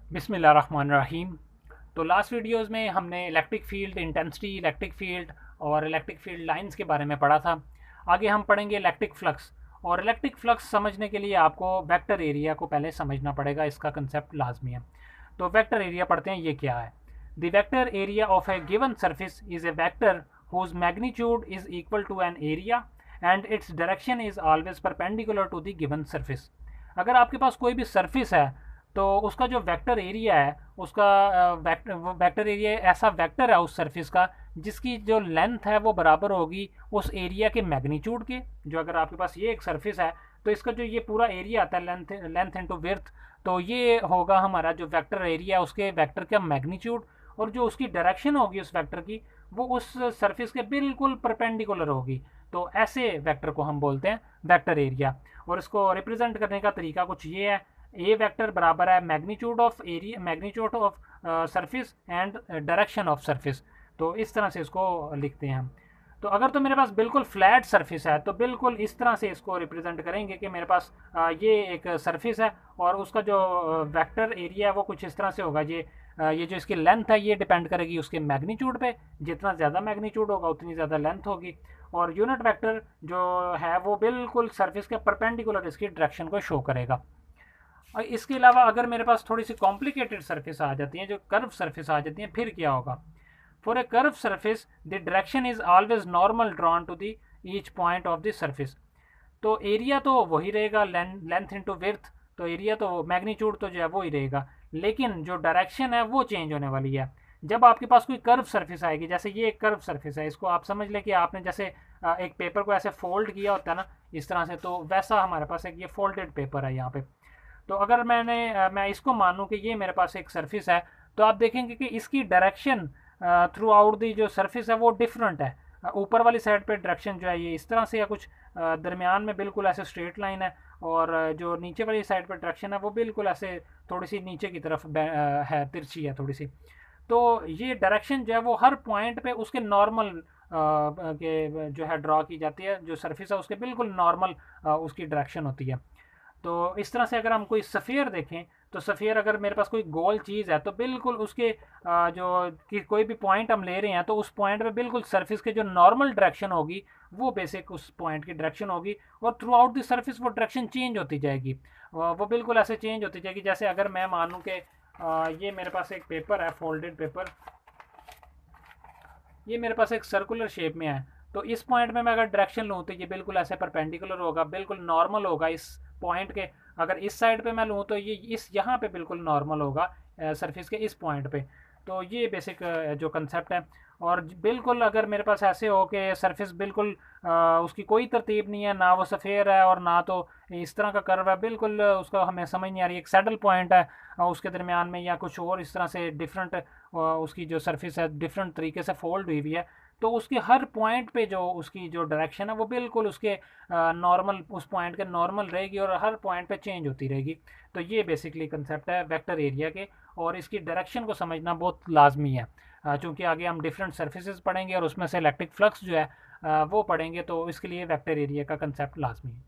बिस्मिल्लाहिर्रहमानिर्रहीम। तो last videos में हमने electric field intensity, electric field और इलेक्ट्रिक फील्ड लाइंस के बारे में पढ़ा था। आगे हम पढ़ेंगे इलेक्ट्रिक फ्लक्स। और इलेक्ट्रिक फ्लक्स समझने के लिए आपको वेक्टर एरिया को पहले समझना पड़ेगा, इसका कंसेप्ट लाजमी है। तो वेक्टर एरिया पढ़ते हैं, ये क्या है। The vector area of A given surface is a vector whose magnitude is equal to an area and its direction is always perpendicular to the given surface। अगर आपके पास कोई भी सरफेस है तो उसका जो वेक्टर एरिया है उसका वेक्टर एरिया ऐसा वेक्टर है उस सरफेस का जिसकी जो लेंथ है वो बराबर होगी उस एरिया के मैग्नीट्यूड के। जो अगर आपके पास ये एक सरफेस है तो इसका जो ये पूरा एरिया आता है लेंथ इनटू विड्थ, तो ये होगा हमारा जो वेक्टर एरिया उसके वेक्टर का मैग्नीट्यूड। और जो उसकी डायरेक्शन होगी उस वेक्टर की वो उस सरफेस के बिल्कुल परपेंडिकुलर होगी। तो ऐसे वेक्टर को हम बोलते हैं वेक्टर एरिया। और इसको रिप्रेजेंट करने का तरीका कुछ ये है, ए वेक्टर बराबर है magnitude of area, magnitude of surface and direction of surface. तो इस तरह से इसको लिखते हैं हम। तो अगर तो मेरे पास बिल्कुल फ्लैट सरफेस है तो बिल्कुल इस तरह से इसको रिप्रेजेंट करेंगे कि मेरे पास ये एक सरफेस है और उसका जो वेक्टर एरिया है वो कुछ इस तरह से होगा। ये जो इसकी लेंथ है ये डिपेंड करेगी उसके मैग्नीट्यूड पे। जितना ज़्यादा मैग्नीट्यूड होगा उतनी ज़्यादा लेंथ होगी। और यूनिट वेक्टर जो है वो बिल्कुल सरफेस के परपेंडिकुलर इसकी डायरेक्शन को शो करेगा। और इसके अलावा अगर मेरे पास थोड़ी सी कॉम्प्लिकेटेड सरफेस आ जाती हैं, जो कर्व सरफेस आ जाती हैं, फिर क्या होगा। For a curve surface the direction is always normal drawn to the each point of the surface. तो एरिया तो वही रहेगा, लेंथ इनटू विड्थ। तो एरिया तो मैग्नीट्यूड तो जो है वो ही रहेगा, लेकिन जो डायरेक्शन है वो चेंज होने वाली है। जब आपके पास कोई कर्व सरफेस आएगी, जैसे ये एक कर्व सरफेस है, इसको आप समझ लें कि आपने जैसे एक पेपर को ऐसे फोल्ड किया होता है ना इस तरह से, तो वैसा हमारे पास एक ये फोल्डेड पेपर है यहाँ पे। तो अगर मैं इसको मानूँ कि ये मेरे पास एक सरफेस है, तो आप देखेंगे कि इसकी डायरेक्शन थ्रू आउट दी जो सरफेस है वो डिफरेंट है। ऊपर वाली साइड पे डायरेक्शन जो है ये इस तरह से, या कुछ दरमियान में बिल्कुल ऐसे स्ट्रेट लाइन है। और जो नीचे वाली साइड पे डायरेक्शन है वो बिल्कुल ऐसे थोड़ी सी नीचे की तरफ है, तिरछी है थोड़ी सी। तो ये डायरेक्शन जो है वो हर पॉइंट पे उसके नॉर्मल के जो है ड्रॉ की जाती है। जो सरफेस है उसके बिल्कुल नॉर्मल उसकी डायरेक्शन होती है। तो इस तरह से अगर हम कोई सफ़ेयर देखें तो सफ़ेयर अगर मेरे पास कोई गोल चीज़ है तो बिल्कुल उसके कोई भी पॉइंट हम ले रहे हैं तो उस पॉइंट पे बिल्कुल सरफेस के जो नॉर्मल डायरेक्शन होगी वो बेसिक उस पॉइंट की डायरेक्शन होगी। और थ्रू आउट द सरफेस वो डायरेक्शन चेंज होती जाएगी। वो बिल्कुल ऐसे चेंज होती जाएगी। जैसे अगर मैं मानूँ कि ये मेरे पास एक पेपर है, फोल्डेड पेपर, ये मेरे पास एक सर्कुलर शेप में है। तो इस पॉइंट में मैं अगर डायरेक्शन लूँ तो ये बिल्कुल ऐसे परपेंडिकुलर होगा, बिल्कुल नॉर्मल होगा इस पॉइंट के। अगर इस साइड पे मैं लूँ तो ये इस यहाँ पे बिल्कुल नॉर्मल होगा सरफेस के इस पॉइंट पे। तो ये बेसिक जो कंसेप्ट है। और बिल्कुल अगर मेरे पास ऐसे हो कि सरफेस बिल्कुल उसकी कोई तरतीब नहीं है, ना वो सफ़ेद है और ना तो इस तरह का कर्व है, बिल्कुल उसका हमें समझ नहीं आ रही, एक सैडल पॉइंट है उसके दरमियान में, या कुछ और इस तरह से डिफरेंट उसकी जो सरफेस है डिफरेंट तरीके से फोल्ड हुई है। तो उसके हर पॉइंट पे जो उसकी जो डायरेक्शन है वो बिल्कुल उसके नॉर्मल, उस पॉइंट के नॉर्मल रहेगी और हर पॉइंट पे चेंज होती रहेगी। तो ये बेसिकली कंसेप्ट है वेक्टर एरिया के। और इसकी डायरेक्शन को समझना बहुत लाजमी है, चूँकि आगे हम डिफरेंट सर्फेसेस पढ़ेंगे और उसमें से इलेक्ट्रिक फ्लक्स जो है वो पढ़ेंगे, तो इसके लिए वेक्टर एरिया का कंसेप्ट लाजमी है।